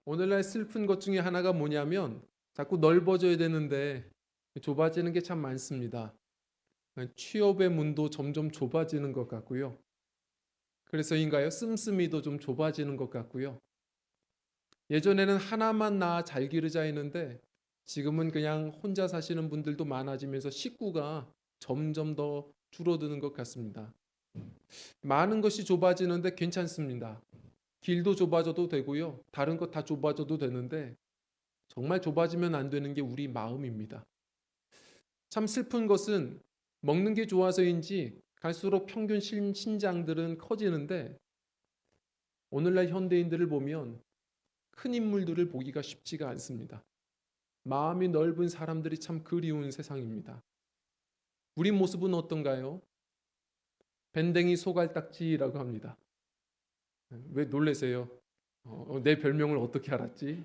오늘날 슬픈 것 중에 하나가 뭐냐면 자꾸 넓어져야 되는데 좁아지는 게 참 많습니다. 취업의 문도 점점 좁아지는 것 같고요. 그래서인가요? 씀씀이도 좀 좁아지는 것 같고요. 예전에는 하나만 낳아 잘 기르자 했는데 지금은 그냥 혼자 사시는 분들도 많아지면서 식구가 점점 더 줄어드는 것 같습니다. 많은 것이 좁아지는데 괜찮습니다. 길도 좁아져도 되고요. 다른 것 다 좁아져도 되는데 정말 좁아지면 안 되는 게 우리 마음입니다. 참 슬픈 것은 먹는 게 좋아서인지 갈수록 평균 신장들은 커지는데 오늘날 현대인들을 보면 큰 인물들을 보기가 쉽지가 않습니다. 마음이 넓은 사람들이 참 그리운 세상입니다. 우리 모습은 어떤가요? 밴댕이 소갈딱지라고 합니다. 왜 놀래세요? 내 별명을 어떻게 알았지?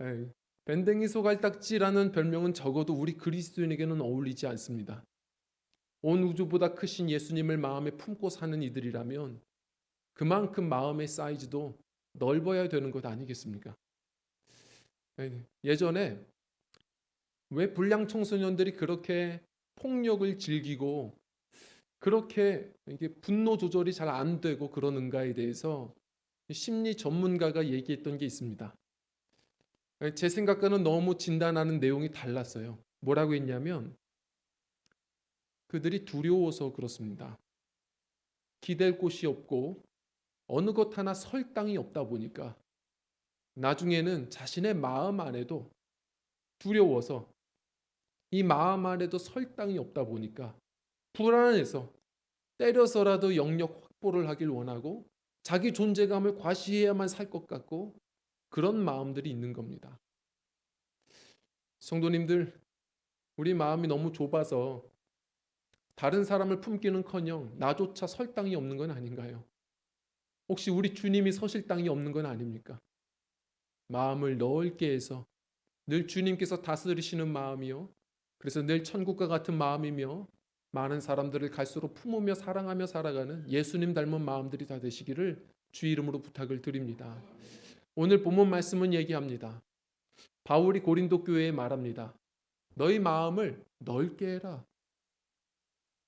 에이, 밴댕이 소갈딱지라는 별명은 적어도 우리 그리스도인에게는 어울리지 않습니다. 온 우주보다 크신 예수님을 마음에 품고 사는 이들이라면 그만큼 마음의 사이즈도 넓어야 되는 것 아니겠습니까? 예전에 왜 불량 청소년들이 그렇게 폭력을 즐기고 그렇게 이게 분노 조절이 잘 안 되고 그러는가에 대해서 심리 전문가가 얘기했던 게 있습니다. 제 생각과는 너무 진단하는 내용이 달랐어요. 뭐라고 했냐면 그들이 두려워서 그렇습니다. 기댈 곳이 없고 어느 것 하나 설 땅이 없다 보니까 나중에는 자신의 마음 안에도 두려워서 이 마음 안에도 설 땅이 없다 보니까 불안해서 때려서라도 영역 확보를 하길 원하고 자기 존재감을 과시해야만 살 것 같고 그런 마음들이 있는 겁니다. 성도님들, 우리 마음이 너무 좁아서 다른 사람을 품기는커녕 나조차 설 땅이 없는 건 아닌가요? 혹시 우리 주님이 서실 땅이 없는 건 아닙니까? 마음을 넓게 해서 늘 주님께서 다스리시는 마음이요. 그래서 늘 천국과 같은 마음이며 많은 사람들을 갈수록 품으며 사랑하며 살아가는 예수님 닮은 마음들이 다 되시기를 주 이름으로 부탁을 드립니다. 오늘 본문 말씀은 얘기합니다. 바울이 고린도 교회에 말합니다. 너희 마음을 넓게 해라.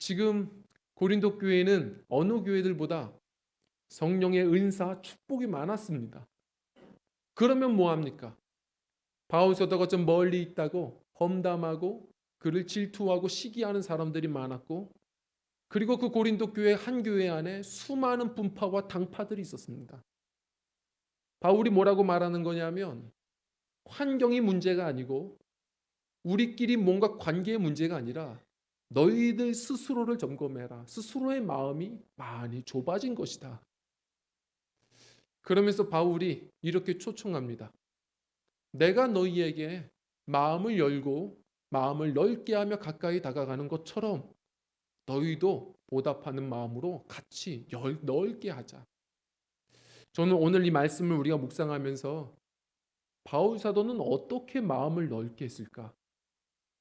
지금 고린도 교회는 어느 교회들보다 성령의 은사, 축복이 많았습니다. 그러면 뭐합니까? 바울 사도가 좀 멀리 있다고 험담하고 그를 질투하고 시기하는 사람들이 많았고 그리고 그 고린도 교회 한 교회 안에 수많은 분파와 당파들이 있었습니다. 바울이 뭐라고 말하는 거냐면 환경이 문제가 아니고 우리끼리 뭔가 관계의 문제가 아니라 너희들 스스로를 점검해라. 스스로의 마음이 많이 좁아진 것이다. 그러면서 바울이 이렇게 초청합니다. 내가 너희에게 마음을 열고 마음을 넓게 하며 가까이 다가가는 것처럼 너희도 보답하는 마음으로 같이 넓게 하자. 저는 오늘 이 말씀을 우리가 묵상하면서 바울 사도는 어떻게 마음을 넓게 했을까?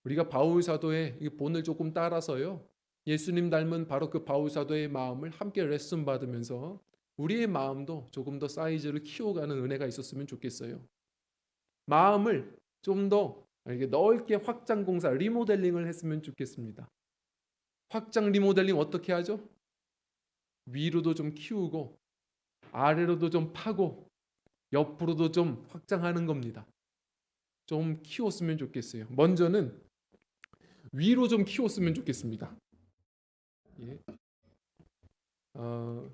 우리가 바울 사도의 이 본을 조금 따라서요. 예수님 닮은 바로 그 바울 사도의 마음을 함께 레슨 받으면서 우리의 마음도 조금 더 사이즈를 키워가는 은혜가 있었으면 좋겠어요. 마음을 좀 더 넓게 확장 공사, 리모델링을 했으면 좋겠습니다. 확장 리모델링 어떻게 하죠? 위로도 좀 키우고 아래로도 좀 파고 옆으로도 좀 확장하는 겁니다. 좀 키웠으면 좋겠어요. 먼저는 위로 좀 키웠으면 좋겠습니다. 예. 어,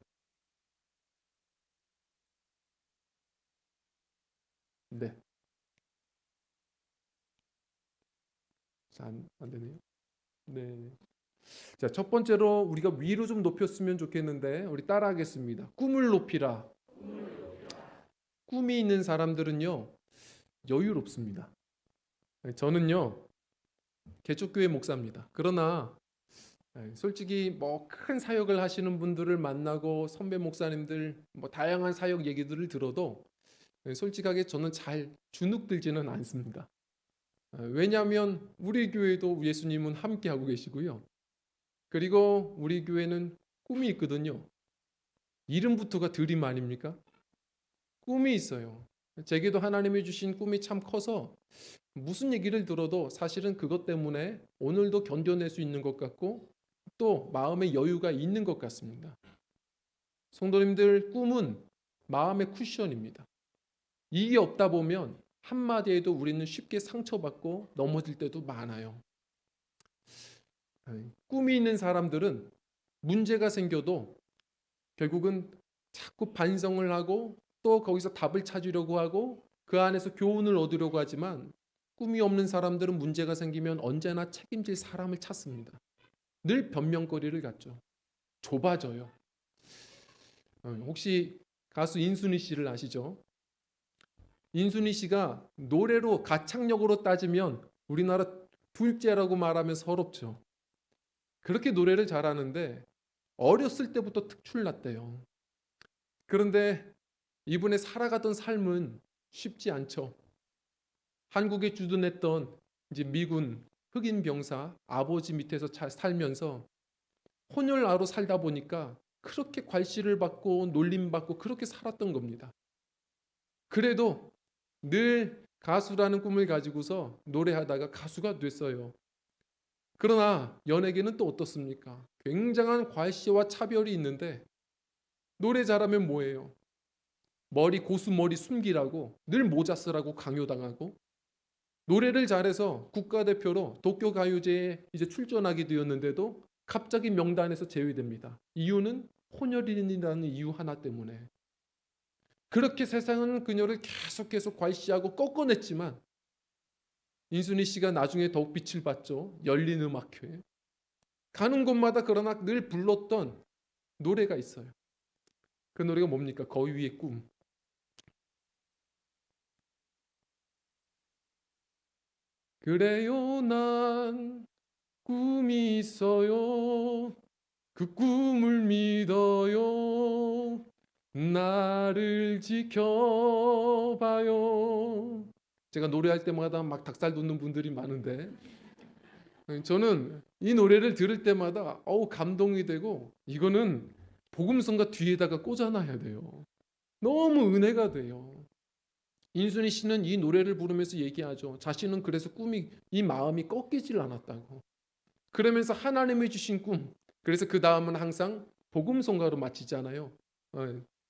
네. 자, 안 되네요. 네. 자, 첫 번째로 우리가 위로 좀 높였으면 좋겠는데 우리 따라하겠습니다. 꿈을 높이라. 꿈이 있는 사람들은요 여유롭습니다. 저는요 개척교회 목사입니다. 그러나 솔직히 뭐 큰 사역을 하시는 분들을 만나고 선배 목사님들 뭐 다양한 사역 얘기들을 들어도 솔직하게 저는 잘 주눅들지는 않습니다. 왜냐하면 우리 교회도 예수님은 함께 하고 계시고요. 그리고 우리 교회는 꿈이 있거든요. 이름부터가 드림 아닙니까? 꿈이 있어요. 제게도 하나님이 주신 꿈이 참 커서 무슨 얘기를 들어도 사실은 그것 때문에 오늘도 견뎌낼 수 있는 것 같고 또 마음의 여유가 있는 것 같습니다. 성도님들, 꿈은 마음의 쿠션입니다. 이게 없다 보면 한마디에도 우리는 쉽게 상처받고 넘어질 때도 많아요. 꿈이 있는 사람들은 문제가 생겨도 결국은 자꾸 반성을 하고 또 거기서 답을 찾으려고 하고 그 안에서 교훈을 얻으려고 하지만 꿈이 없는 사람들은 문제가 생기면 언제나 책임질 사람을 찾습니다. 늘 변명거리를 갖죠. 좁아져요. 혹시 가수 인순이 씨를 아시죠? 인순이 씨가 노래로 가창력으로 따지면 우리나라 둘째라고 말하면 서럽죠. 그렇게 노래를 잘하는데 어렸을 때부터 특출났대요. 그런데 이분의 살아가던 삶은 쉽지 않죠. 한국에 주둔했던 이제 미군 흑인 병사 아버지 밑에서 살면서 혼혈아로 살다 보니까 그렇게 괄시를 받고 놀림받고 그렇게 살았던 겁니다. 그래도 늘 가수라는 꿈을 가지고서 노래하다가 가수가 됐어요. 그러나 연예계는 또 어떻습니까? 굉장한 괄시와 차별이 있는데 노래 잘하면 뭐예요? 고수 머리 숨기라고 늘 모자 쓰라고 강요당하고 노래를 잘해서 국가대표로 도쿄가요제에 이제 출전하게 되었는데도 갑자기 명단에서 제외됩니다. 이유는 혼혈인이라는 이유 하나 때문에. 그렇게 세상은 그녀를 계속 괄시하고 꺾어냈지만 인순이 씨가 나중에 더욱 빛을 봤죠. 열린 음악회. 가는 곳마다 그러나 늘 불렀던 노래가 있어요. 그 노래가 뭡니까? 거위 위의 꿈. 그래요, 난 꿈이 있어요. 그 꿈을 믿어요. 나를 지켜봐요. 제가 노래할 때마다 막 닭살 돋는 분들이 많은데 저는 이 노래를 들을 때마다 감동이 되고 이거는 복음성가 뒤에다가 꽂아놔야 돼요. 너무 은혜가 돼요. 인순이 씨는 이 노래를 부르면서 얘기하죠. 자신은 그래서 이 마음이 꺾이질 않았다고. 그러면서 하나님이 주신 꿈. 그래서 그 다음은 항상 복음성가로 마치잖아요.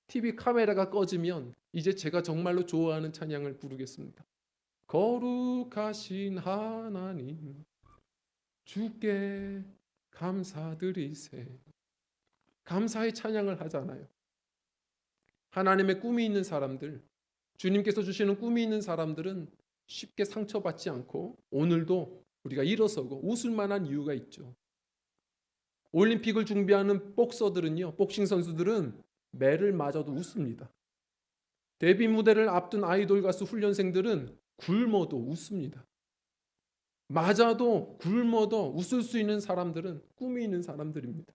TV 카메라가 꺼지면 이제 제가 정말로 좋아하는 찬양을 부르겠습니다. 거룩하신 하나님 주께 감사드리세. 감사의 찬양을 하잖아요. 하나님의 꿈이 있는 사람들, 주님께서 주시는 꿈이 있는 사람들은 쉽게 상처받지 않고 오늘도 우리가 일어서고 웃을 만한 이유가 있죠. 올림픽을 준비하는 복싱 선수들은 매를 맞아도 웃습니다. 데뷔 무대를 앞둔 아이돌 가수 훈련생들은 굶어도 웃습니다. 맞아도 굶어도 웃을 수 있는 사람들은 꿈이 있는 사람들입니다.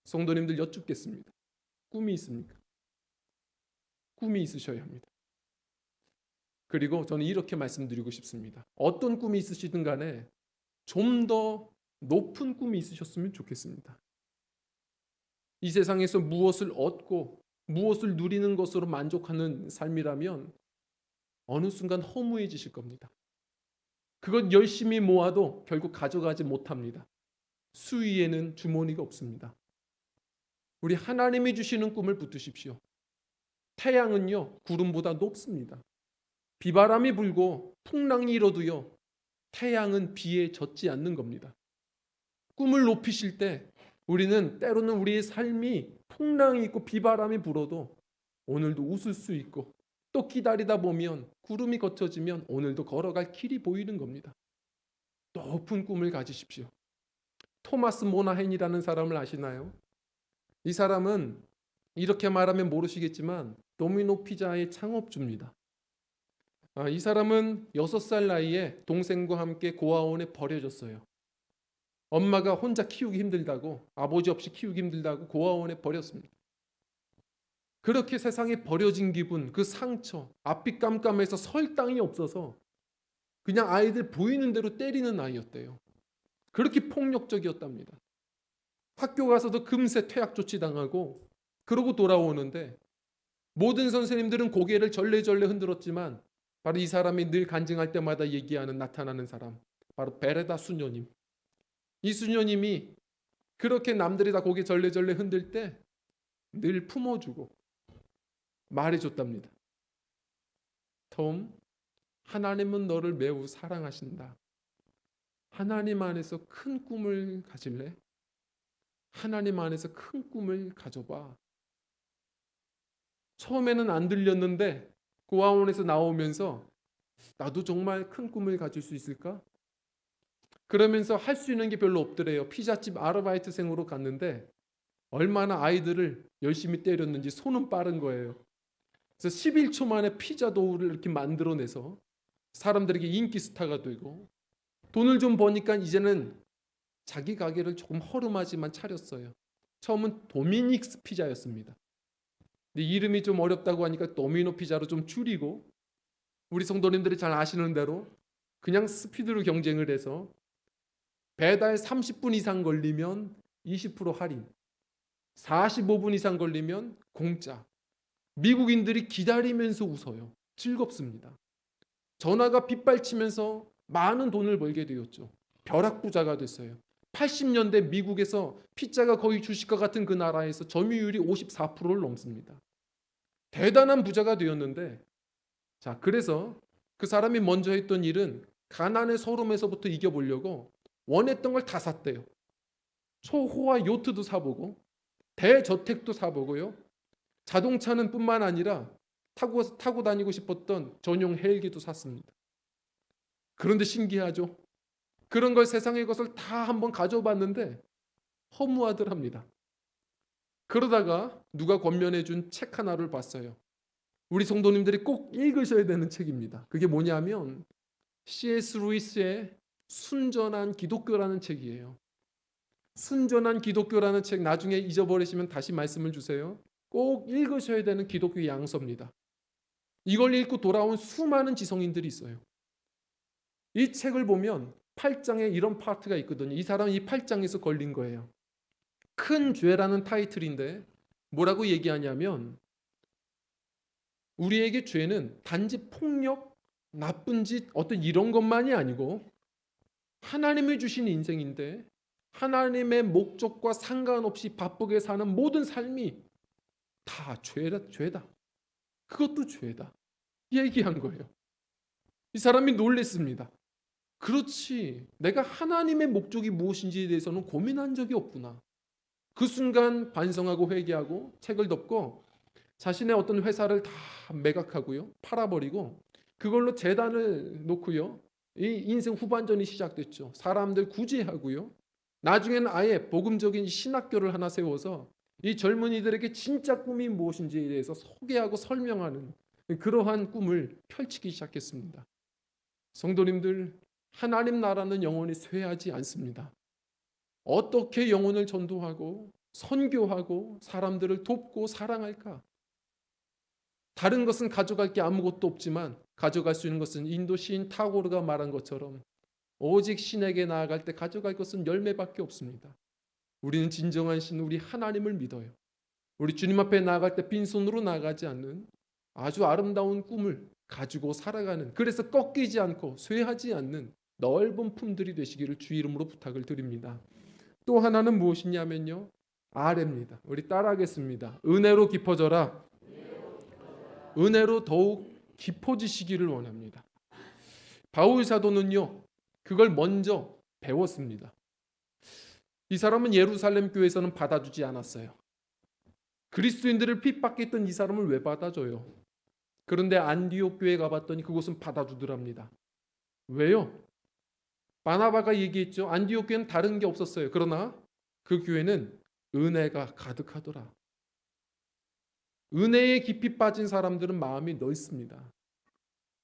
성도님들 여쭙겠습니다. 꿈이 있습니까? 꿈이 있으셔야 합니다. 그리고 저는 이렇게 말씀드리고 싶습니다. 어떤 꿈이 있으시든 간에 좀 더 높은 꿈이 있으셨으면 좋겠습니다. 이 세상에서 무엇을 얻고 무엇을 누리는 것으로 만족하는 삶이라면 어느 순간 허무해지실 겁니다. 그것 열심히 모아도 결국 가져가지 못합니다. 수위에는 주머니가 없습니다. 우리 하나님이 주시는 꿈을 붙드십시오. 태양은요, 구름보다 높습니다. 비바람이 불고 풍랑이 일어도요, 태양은 비에 젖지 않는 겁니다. 꿈을 높이실 때 우리는 때로는 우리의 삶이 풍랑이 있고 비바람이 불어도 오늘도 웃을 수 있고 또 기다리다 보면 구름이 걷혀지면 오늘도 걸어갈 길이 보이는 겁니다. 높은 꿈을 가지십시오. 토마스 모나헨이라는 사람을 아시나요? 이 사람은 이렇게 말하면 모르시겠지만 도미노 피자의 창업주입니다. 이 사람은 6살 나이에 동생과 함께 고아원에 버려졌어요. 엄마가 혼자 키우기 힘들다고, 아버지 없이 키우기 힘들다고 고아원에 버렸습니다. 그렇게 세상에 버려진 기분, 그 상처, 앞이 깜깜해서 설 땅이 없어서 그냥 아이들 보이는 대로 때리는 아이였대요. 그렇게 폭력적이었답니다. 학교 가서도 금세 퇴학 조치당하고 그러고 돌아오는데 모든 선생님들은 고개를 절레절레 흔들었지만 바로 이 사람이 늘 간증할 때마다 얘기하는 나타나는 사람, 바로 베레다 수녀님. 이 수녀님이 그렇게 남들이 다 고개 절레절레 흔들 때 늘 품어주고 말해줬답니다. 톰, 하나님은 너를 매우 사랑하신다. 하나님 안에서 큰 꿈을 가질래? 하나님 안에서 큰 꿈을 가져봐. 처음에는 안 들렸는데 고아원에서 나오면서 나도 정말 큰 꿈을 가질 수 있을까? 그러면서 할 수 있는 게 별로 없더래요. 피자집 아르바이트생으로 갔는데 얼마나 아이들을 열심히 때렸는지 손은 빠른 거예요. 그래서 11초 만에 피자 도우를 이렇게 만들어내서 사람들에게 인기 스타가 되고 돈을 좀 버니까 이제는 자기 가게를 조금 허름하지만 차렸어요. 처음은 도미닉스 피자였습니다. 근데 이름이 좀 어렵다고 하니까 도미노 피자로 좀 줄이고 우리 성도님들이 잘 아시는 대로 그냥 스피드로 경쟁을 해서 배달 30분 이상 걸리면 20% 할인, 45분 이상 걸리면 공짜. 미국인들이 기다리면서 웃어요. 즐겁습니다. 전화가 빗발치면서 많은 돈을 벌게 되었죠. 벼락부자가 됐어요. 80년대 미국에서 피자가 거의 주식과 같은 그 나라에서 점유율이 54%를 넘습니다. 대단한 부자가 되었는데, 자, 그래서 그 사람이 먼저 했던 일은 가난의 서름에서부터 이겨보려고 원했던 걸 다 샀대요. 초호화 요트도 사보고 대저택도 사보고요. 자동차는 뿐만 아니라 타고 다니고 싶었던 전용 헬기도 샀습니다. 그런데 신기하죠. 그런 걸 세상의 것을 다 한번 가져봤는데 허무하더랍니다. 그러다가 누가 권면해 준 책 하나를 봤어요. 우리 성도님들이 꼭 읽으셔야 되는 책입니다. 그게 뭐냐면 C.S. 루이스의 순전한 기독교라는 책이에요. 순전한 기독교라는 책 나중에 잊어버리시면 다시 말씀을 주세요. 꼭 읽으셔야 되는 기독교 양서입니다. 이걸 읽고 돌아온 수많은 지성인들이 있어요. 이 책을 보면 8장에 이런 파트가 있거든요. 이 사람은 이 8장에서 걸린 거예요. 큰 죄라는 타이틀인데 뭐라고 얘기하냐면 우리에게 죄는 단지 폭력, 나쁜 짓, 어떤 이런 것만이 아니고 하나님이 주신 인생인데 하나님의 목적과 상관없이 바쁘게 사는 모든 삶이 다 죄다. 그것도 죄다. 얘기한 거예요. 이 사람이 놀랬습니다. 그렇지. 내가 하나님의 목적이 무엇인지에 대해서는 고민한 적이 없구나. 그 순간 반성하고 회개하고 책을 덮고 자신의 어떤 회사를 다 매각하고요. 팔아버리고 그걸로 재단을 놓고요. 이 인생 후반전이 시작됐죠. 사람들 구제하고요. 나중에는 아예 복음적인 신학교를 하나 세워서 이 젊은이들에게 진짜 꿈이 무엇인지에 대해서 소개하고 설명하는 그러한 꿈을 펼치기 시작했습니다. 성도님들, 하나님 나라는 영원히 쇠하지 않습니다. 어떻게 영혼을 전도하고 선교하고 사람들을 돕고 사랑할까? 다른 것은 가져갈 게 아무것도 없지만 가져갈 수 있는 것은 인도 시인 타고르가 말한 것처럼 오직 신에게 나아갈 때 가져갈 것은 열매밖에 없습니다. 우리는 진정한 신, 우리 하나님을 믿어요. 우리 주님 앞에 나아갈 때 빈손으로 나가지 않는 아주 아름다운 꿈을 가지고 살아가는, 그래서 꺾이지 않고 쇠하지 않는 넓은 품들이 되시기를 주 이름으로 부탁을 드립니다. 또 하나는 무엇이냐면요, 아래입니다. 우리 따라하겠습니다. 은혜로 깊어져라. 은혜로 더욱 깊어지시기를 원합니다. 바울 사도는요, 그걸 먼저 배웠습니다. 이 사람은 예루살렘 교회에서는 받아주지 않았어요. 그리스도인들을 핍박했던 이 사람을 왜 받아줘요? 그런데 안디옥 교회에 가봤더니 그곳은 받아주더랍니다. 왜요? 바나바가 얘기했죠. 안디옥 교회는 다른 게 없었어요. 그러나 그 교회는 은혜가 가득하더라. 은혜에 깊이 빠진 사람들은 마음이 넓습니다.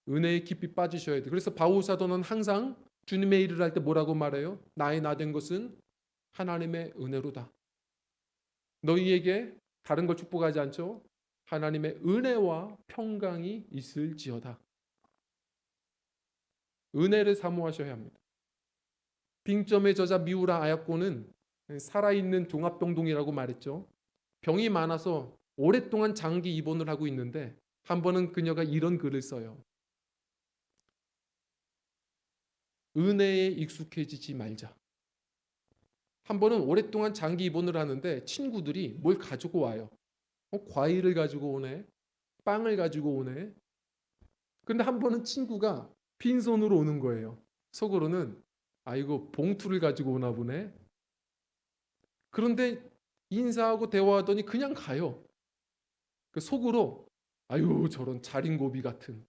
은혜에 깊이 빠지셔야 돼요. 그래서 바울 사도는 항상 주님의 일을 할 때 뭐라고 말해요? 나의 나 된 것은 하나님의 은혜로다. 너희에게 다른 걸 축복하지 않죠? 하나님의 은혜와 평강이 있을지어다. 은혜를 사모하셔야 합니다. 빙점의 저자 미우라 아야코는 살아있는 종합병동이라고 말했죠. 병이 많아서 오랫동안 장기 입원을 하고 있는데 한 번은 그녀가 이런 글을 써요. 은혜에 익숙해지지 말자. 한 번은 오랫동안 장기 입원을 하는데 친구들이 뭘 가지고 와요. 과일을 가지고 오네. 빵을 가지고 오네. 근데 한 번은 친구가 빈손으로 오는 거예요. 속으로는 아이고 봉투를 가지고 오나 보네. 그런데 인사하고 대화하더니 그냥 가요. 그 속으로 아유 저런 자린고비 같은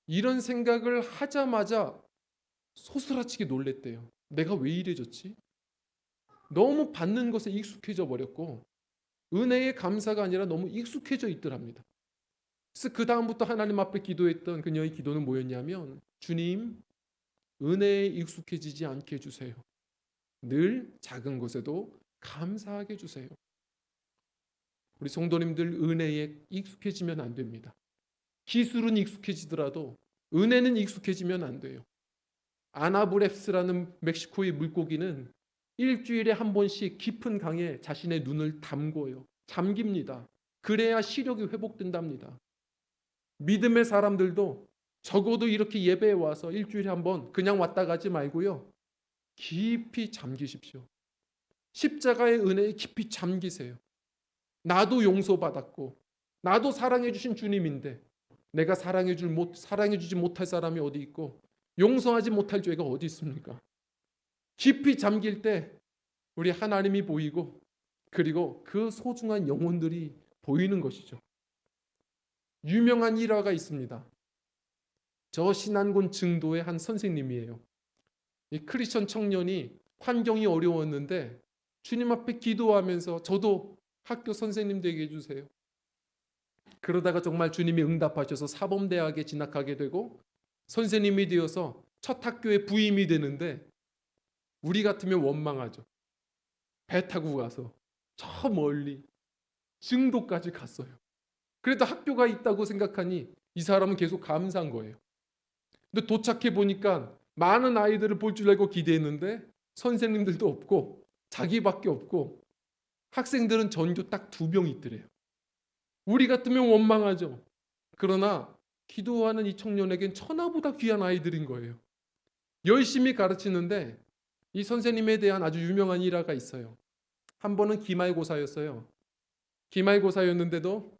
이런 생각을 하자마자 소스라치게 놀랬대요. 내가 왜 이래졌지? 너무 받는 것에 익숙해져 버렸고 은혜의 감사가 아니라 너무 익숙해져 있더랍니다. 그래서 그 다음부터 하나님 앞에 기도했던 그녀의 기도는 뭐였냐면 주님 은혜에 익숙해지지 않게 해주세요. 늘 작은 것에도 감사하게 해주세요. 우리 성도님들 은혜에 익숙해지면 안 됩니다. 기술은 익숙해지더라도 은혜는 익숙해지면 안 돼요. 아나브랩스라는 멕시코의 물고기는 일주일에 한 번씩 깊은 강에 자신의 눈을 담궈요. 잠깁니다. 그래야 시력이 회복된답니다. 믿음의 사람들도 적어도 이렇게 예배에 와서 일주일에 한 번 그냥 왔다 가지 말고요. 깊이 잠기십시오. 십자가의 은혜에 깊이 잠기세요. 나도 용서받았고 나도 사랑해 주신 주님인데 내가 사랑해 주지 못할 사람이 어디 있고 용서하지 못할 죄가 어디 있습니까? 깊이 잠길 때 우리 하나님이 보이고 그리고 그 소중한 영혼들이 보이는 것이죠. 유명한 일화가 있습니다. 저 신안군 증도의 한 선생님이에요. 이 크리스천 청년이 환경이 어려웠는데 주님 앞에 기도하면서 저도 학교 선생님 되게 해주세요. 그러다가 정말 주님이 응답하셔서 사범대학에 진학하게 되고 선생님이 되어서 첫 학교에 부임이 되는데 우리 같으면 원망하죠. 배 타고 가서 저 멀리 증도까지 갔어요. 그래도 학교가 있다고 생각하니 이 사람은 계속 감사한 거예요. 근데 도착해 보니까 많은 아이들을 볼 줄 알고 기대했는데 선생님들도 없고 자기밖에 없고 학생들은 전교 딱 2명 있더래요. 우리 같으면 원망하죠. 그러나 기도하는 이 청년에겐 천하보다 귀한 아이들인 거예요. 열심히 가르치는데 이 선생님에 대한 아주 유명한 일화가 있어요. 한 번은 기말고사였어요. 기말고사였는데도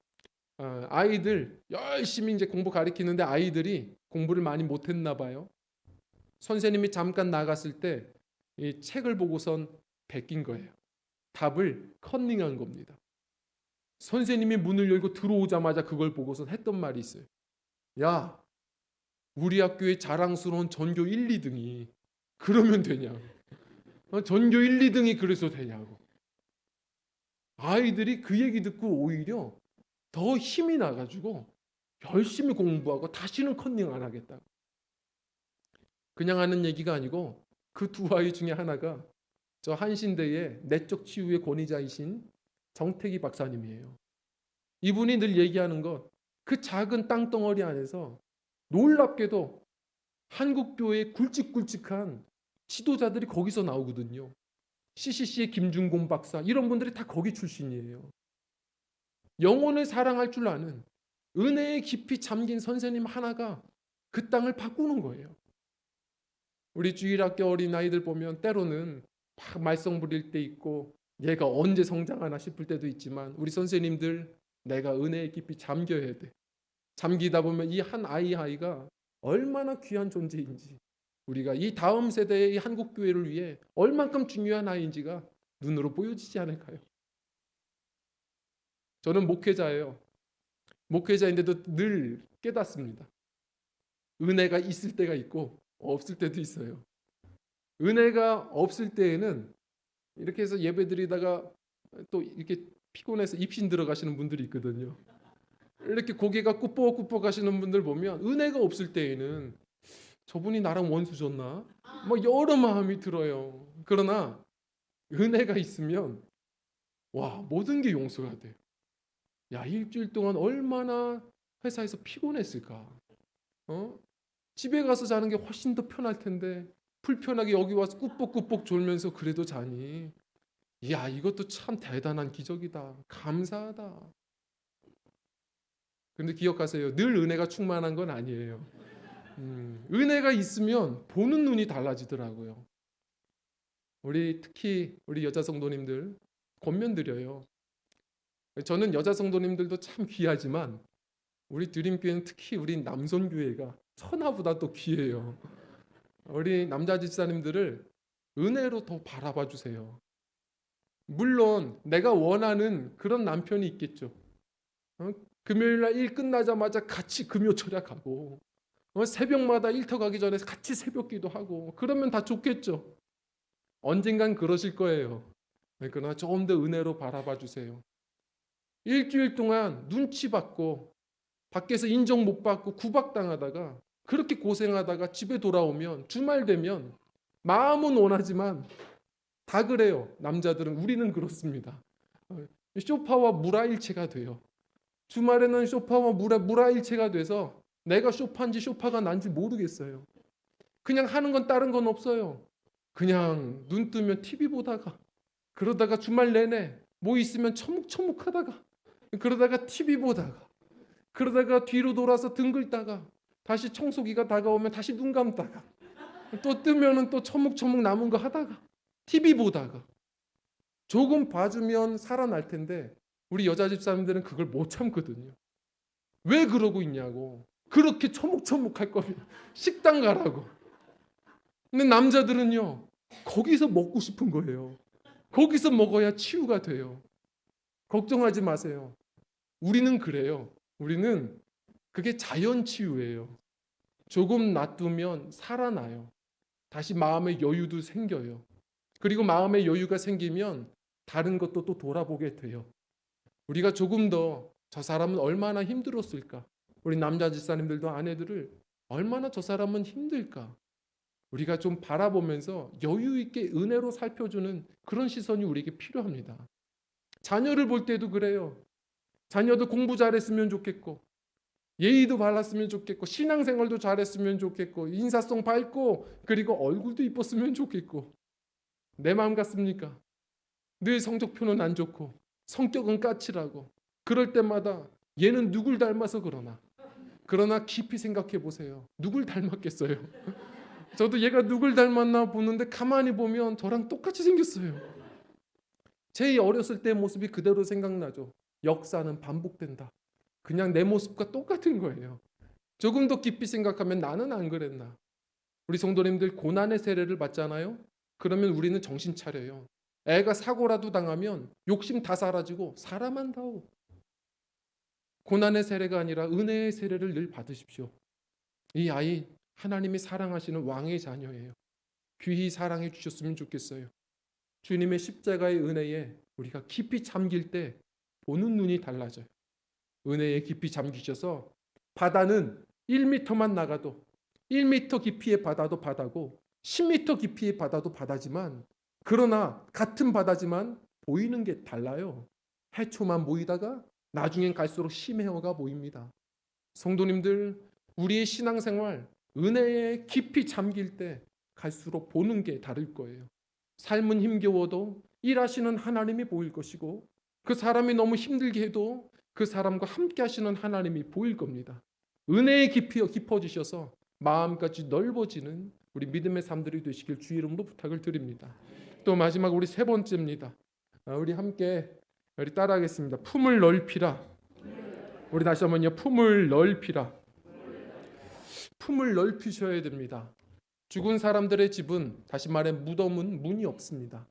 아이들 열심히 이제 공부 가르치는데 아이들이 공부를 많이 못했나 봐요. 선생님이 잠깐 나갔을 때 이 책을 보고선 베낀 거예요. 답을 컨닝한 겁니다. 선생님이 문을 열고 들어오자마자 그걸 보고선 했던 말이 있어요. 야, 우리 학교의 자랑스러운 전교 1, 2등이 그러면 되냐? 전교 1, 2등이 그래서 되냐고. 아이들이 그 얘기 듣고 오히려 더 힘이 나가지고 열심히 공부하고 다시는 컨닝 안 하겠다. 그냥 하는 얘기가 아니고 그 두 아이 중에 하나가 저 한신대의 내적 치유의 권위자이신 정태기 박사님이에요. 이분이 늘 얘기하는 것, 그 작은 땅덩어리 안에서 놀랍게도 한국교회의 굵직굵직한 지도자들이 거기서 나오거든요. CCC의 김준곤 박사 이런 분들이 다 거기 출신이에요. 영혼을 사랑할 줄 아는 은혜에 깊이 잠긴 선생님 하나가 그 땅을 바꾸는 거예요. 우리 주일학교 어린아이들 보면 때로는 막 말썽 부릴 때 있고 얘가 언제 성장하나 싶을 때도 있지만 우리 선생님들 내가 은혜에 깊이 잠겨야 돼. 잠기다 보면 이 한 아이가 얼마나 귀한 존재인지 우리가 이 다음 세대의 이 한국교회를 위해 얼만큼 중요한 아이인지가 눈으로 보여지지 않을까요? 저는 목회자예요. 목회자인데도 늘 깨닫습니다. 은혜가 있을 때가 있고 없을 때도 있어요. 은혜가 없을 때에는 이렇게 해서 예배 드리다가 또 이렇게 피곤해서 입신 들어가시는 분들이 있거든요. 이렇게 고개가 꾸벅꾸벅 하시는 분들 보면 은혜가 없을 때에는 저분이 나랑 원수 졌나? 뭐 여러 마음이 들어요. 그러나 은혜가 있으면 와 모든 게 용서가 돼요. 야 일주일 동안 얼마나 회사에서 피곤했을까? 집에 가서 자는 게 훨씬 더 편할 텐데 불편하게 여기 와서 꾸벅꾸벅 졸면서 그래도 자니? 이야, 이것도 참 대단한 기적이다. 감사하다. 근데 기억하세요. 늘 은혜가 충만한 건 아니에요. 은혜가 있으면 보는 눈이 달라지더라고요. 특히 우리 여자 성도님들 권면드려요. 저는 여자 성도님들도 참 귀하지만 우리 드림교회는 특히 우리 남선교회가 천하보다 또 귀해요. 우리 남자 집사님들을 은혜로 더 바라봐 주세요. 물론 내가 원하는 그런 남편이 있겠죠. 금요일날 일 끝나자마자 같이 금요 철학하고 새벽마다 일터 가기 전에 같이 새벽기도 하고 그러면 다 좋겠죠. 언젠간 그러실 거예요. 그러나 좀 더 은혜로 바라봐 주세요. 일주일 동안 눈치 받고 밖에서 인정 못 받고 구박당하다가 그렇게 고생하다가 집에 돌아오면 주말 되면 마음은 원하지만 다 그래요. 남자들은 우리는 그렇습니다. 소파와 물화일체가 돼요. 주말에는 소파와 물화일체가 돼서 내가 소파인지 소파가 난지 모르겠어요. 그냥 하는 건 다른 건 없어요. 그냥 눈 뜨면 TV 보다가 그러다가 주말 내내 뭐 있으면 처묵처묵하다가 그러다가 TV 보다가 그러다가 뒤로 돌아서 등 긁다가 다시 청소기가 다가오면 다시 눈 감다가 또 뜨면은 또 처묵처묵 남은 거 하다가 TV 보다가 조금 봐주면 살아날 텐데 우리 여자 집사님들은 그걸 못 참거든요. 왜 그러고 있냐고. 그렇게 처묵처묵할 거면 식당 가라고. 근데 남자들은요. 거기서 먹고 싶은 거예요. 거기서 먹어야 치유가 돼요. 걱정하지 마세요. 우리는 그래요. 우리는 그게 자연 치유예요. 조금 놔두면 살아나요. 다시 마음의 여유도 생겨요. 그리고 마음의 여유가 생기면 다른 것도 또 돌아보게 돼요. 우리가 조금 더 저 사람은 얼마나 힘들었을까? 우리 남자 집사님들도 아내들을 얼마나 저 사람은 힘들까? 우리가 좀 바라보면서 여유 있게 은혜로 살펴주는 그런 시선이 우리에게 필요합니다. 자녀를 볼 때도 그래요. 자녀도 공부 잘했으면 좋겠고 예의도 발랐으면 좋겠고 신앙생활도 잘했으면 좋겠고 인사성 밝고 그리고 얼굴도 이뻤으면 좋겠고 내 마음 같습니까? 늘 성적표는 안 좋고 성격은 까칠하고 그럴 때마다 얘는 누굴 닮아서 그러나 깊이 생각해 보세요. 누굴 닮았겠어요? 저도 얘가 누굴 닮았나 보는데 가만히 보면 저랑 똑같이 생겼어요. 제 어렸을 때 모습이 그대로 생각나죠. 역사는 반복된다. 그냥 내 모습과 똑같은 거예요. 조금 더 깊이 생각하면 나는 안 그랬나. 우리 성도님들 고난의 세례를 받잖아요. 그러면 우리는 정신 차려요. 애가 사고라도 당하면 욕심 다 사라지고 사람한다오. 고난의 세례가 아니라 은혜의 세례를 늘 받으십시오. 이 아이 하나님이 사랑하시는 왕의 자녀예요. 귀히 사랑해 주셨으면 좋겠어요. 주님의 십자가의 은혜에 우리가 깊이 잠길 때 보는 눈이 달라져요. 은혜에 깊이 잠기셔서 바다는 1m만 나가도 1m 깊이의 바다도 바다고 10m 깊이의 바다도 바다지만 그러나 같은 바다지만 보이는 게 달라요. 해초만 보이다가 나중엔 갈수록 심해어가 보입니다. 성도님들 우리의 신앙생활 은혜에 깊이 잠길 때 갈수록 보는 게 다를 거예요. 삶은 힘겨워도 일하시는 하나님이 보일 것이고 그 사람이 너무 힘들게 해도 그 사람과 함께 하시는 하나님이 보일 겁니다. 은혜에 깊어지셔서 마음까지 넓어지는 우리 믿음의 삶들이 되시길 주 이름으로 부탁을 드립니다. 또 마지막 우리 세 번째입니다. 우리 함께 우리 따라하겠습니다. 품을 넓히라. 우리 다시 한번요. 품을 넓히라. 품을 넓히셔야 됩니다. 죽은 사람들의 집은 다시 말해 무덤은 문이 없습니다.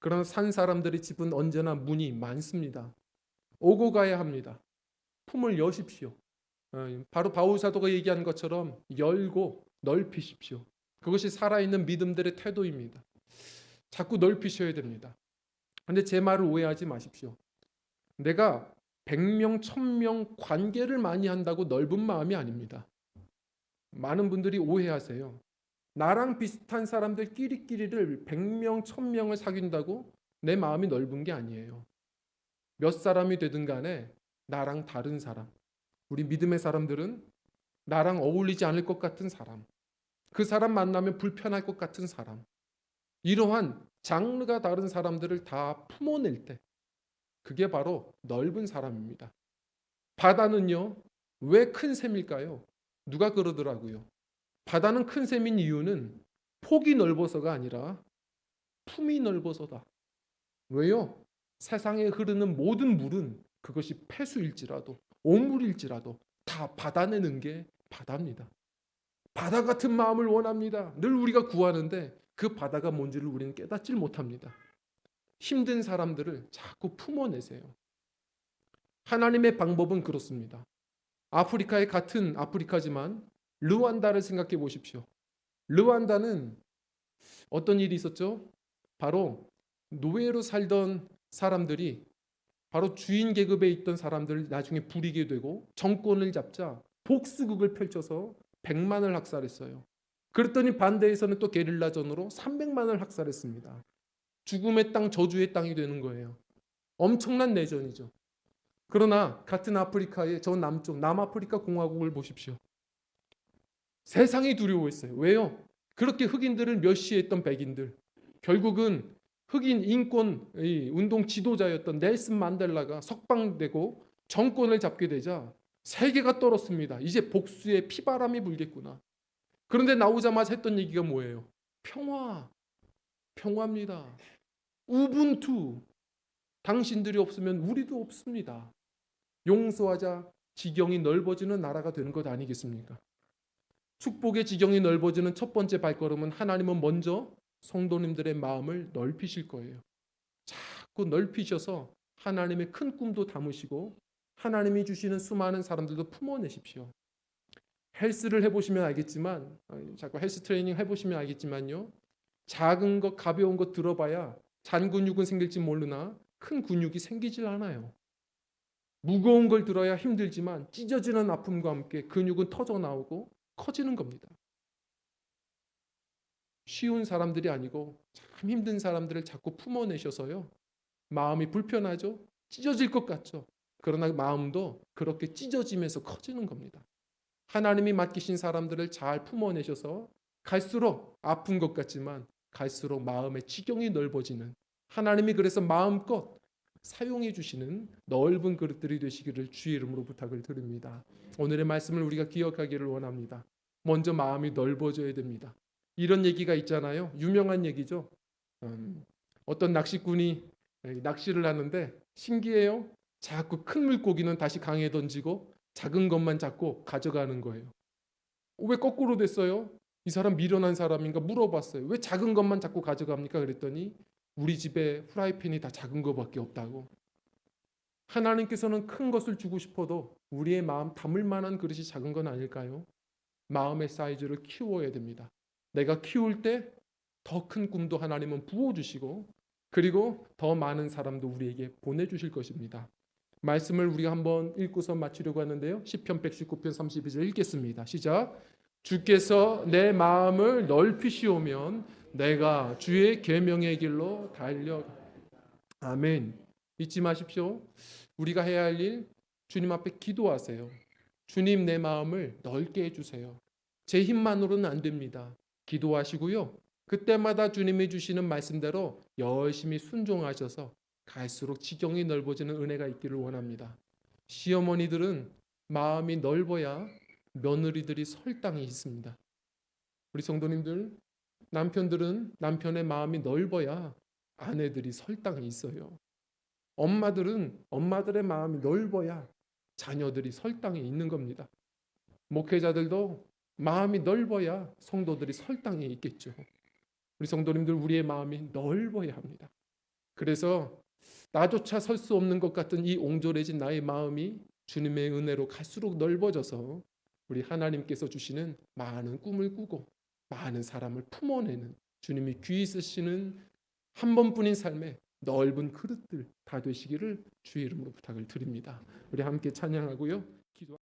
그러나 산 사람들의 집은 언제나 문이 많습니다. 오고 가야 합니다. 품을 여십시오. 바로 바울 사도가 얘기한 것처럼 열고 넓히십시오. 그것이 살아있는 믿음들의 태도입니다. 자꾸 넓히셔야 됩니다. 그런데 제 말을 오해하지 마십시오. 내가 100명, 1000명 관계를 많이 한다고 넓은 마음이 아닙니다. 많은 분들이 오해하세요. 나랑 비슷한 사람들끼리를 100명, 1000명을 사귄다고 내 마음이 넓은 게 아니에요. 몇 사람이 되든 간에 나랑 다른 사람, 우리 믿음의 사람들은 나랑 어울리지 않을 것 같은 사람, 그 사람 만나면 불편할 것 같은 사람, 이러한 장르가 다른 사람들을 다 품어낼 때 그게 바로 넓은 사람입니다. 바다는요, 왜 큰 셈일까요? 누가 그러더라고요. 바다는 큰 셈인 이유는 폭이 넓어서가 아니라 품이 넓어서다. 왜요? 세상에 흐르는 모든 물은 그것이 폐수일지라도 오물일지라도 다 받아내는 게 바다입니다. 바다 같은 마음을 원합니다. 늘 우리가 구하는데 그 바다가 뭔지를 우리는 깨닫질 못합니다. 힘든 사람들을 자꾸 품어내세요. 하나님의 방법은 그렇습니다. 아프리카의 같은 아프리카지만 르완다를 생각해 보십시오. 르완다는 어떤 일이 있었죠? 바로 노예로 살던 사람들이 바로 주인 계급에 있던 사람들을 나중에 부리게 되고 정권을 잡자 복수극을 펼쳐서 100만을 학살했어요. 그랬더니 반대에서는 또 게릴라전으로 300만을 학살했습니다. 죽음의 땅, 저주의 땅이 되는 거예요. 엄청난 내전이죠. 그러나 같은 아프리카의 저 남쪽 남아프리카 공화국을 보십시오. 세상이 두려워했어요. 왜요? 그렇게 흑인들을 멸시했던 백인들, 결국은 흑인 인권 운동 지도자였던 넬슨 만델라가 석방되고 정권을 잡게 되자 세계가 떨었습니다. 이제 복수의 피바람이 불겠구나. 그런데 나오자마자 했던 얘기가 뭐예요? 평화, 평화입니다. 우분투, 당신들이 없으면 우리도 없습니다. 용서하자 지경이 넓어지는 나라가 되는 것 아니겠습니까? 축복의 지경이 넓어지는 첫 번째 발걸음은 하나님은 먼저 성도님들의 마음을 넓히실 거예요. 자꾸 넓히셔서 하나님의 큰 꿈도 담으시고 하나님이 주시는 수많은 사람들도 품어내십시오. 헬스를 해보시면 알겠지만, 자꾸 헬스 트레이닝 해보시면 알겠지만요, 작은 것 가벼운 것 들어봐야 잔 근육은 생길지 모르나 큰 근육이 생기질 않아요. 무거운 걸 들어야 힘들지만 찢어지는 아픔과 함께 근육은 터져 나오고 커지는 겁니다. 쉬운 사람들이 아니고 참 힘든 사람들을 자꾸 품어내셔서요, 마음이 불편하죠? 찢어질 것 같죠? 그러나 마음도 그렇게 찢어지면서 커지는 겁니다. 하나님이 맡기신 사람들을 잘 품어내셔서 갈수록 아픈 것 같지만 갈수록 마음의 지경이 넓어지는, 하나님이 그래서 마음껏 사용해 주시는 넓은 그릇들이 되시기를 주의 이름으로 부탁을 드립니다. 오늘의 말씀을 우리가 기억하기를 원합니다. 먼저 마음이 넓어져야 됩니다. 이런 얘기가 있잖아요. 유명한 얘기죠. 어떤 낚시꾼이 낚시를 하는데 신기해요. 자꾸 큰 물고기는 다시 강에 던지고 작은 것만 잡고 가져가는 거예요. 왜 거꾸로 됐어요? 이 사람 미련한 사람인가 물어봤어요. 왜 작은 것만 자꾸 가져갑니까? 그랬더니 우리 집에 프라이팬이 다 작은 것밖에 없다고. 하나님께서는 큰 것을 주고 싶어도 우리의 마음 담을 만한 그릇이 작은 건 아닐까요? 마음의 사이즈를 키워야 됩니다. 내가 키울 때 더 큰 꿈도 하나님은 부어주시고 그리고 더 많은 사람도 우리에게 보내주실 것입니다. 말씀을 우리가 한번 읽고서 마치려고 하는데요. 시편 119편 32절 읽겠습니다. 시작. 주께서 내 마음을 넓히시오면 내가 주의 계명의 길로 달려. 아멘. 잊지 마십시오. 우리가 해야 할 일, 주님 앞에 기도하세요. 주님, 내 마음을 넓게 해주세요. 제 힘만으로는 안 됩니다. 기도하시고요. 그때마다 주님이 주시는 말씀대로 열심히 순종하셔서 갈수록 지경이 넓어지는 은혜가 있기를 원합니다. 시어머니들은 마음이 넓어야 며느리들이 설 땅이 있습니다. 우리 성도님들, 남편들은 남편의 마음이 넓어야 아내들이 설 땅이 있어요. 엄마들은 엄마들의 마음이 넓어야 자녀들이 설 땅에 있는 겁니다. 목회자들도 마음이 넓어야 성도들이 설 땅에 있겠죠. 우리 성도님들, 우리의 마음이 넓어야 합니다. 그래서 나조차 설 수 없는 것 같은 이 옹졸해진 나의 마음이 주님의 은혜로 갈수록 넓어져서 우리 하나님께서 주시는 많은 꿈을 꾸고 많은 사람을 품어내는, 주님이 귀히 쓰시는 한 번뿐인 삶의 넓은 그릇들 다 되시기를 주의 이름으로 부탁을 드립니다. 우리 함께 찬양하고요. 기도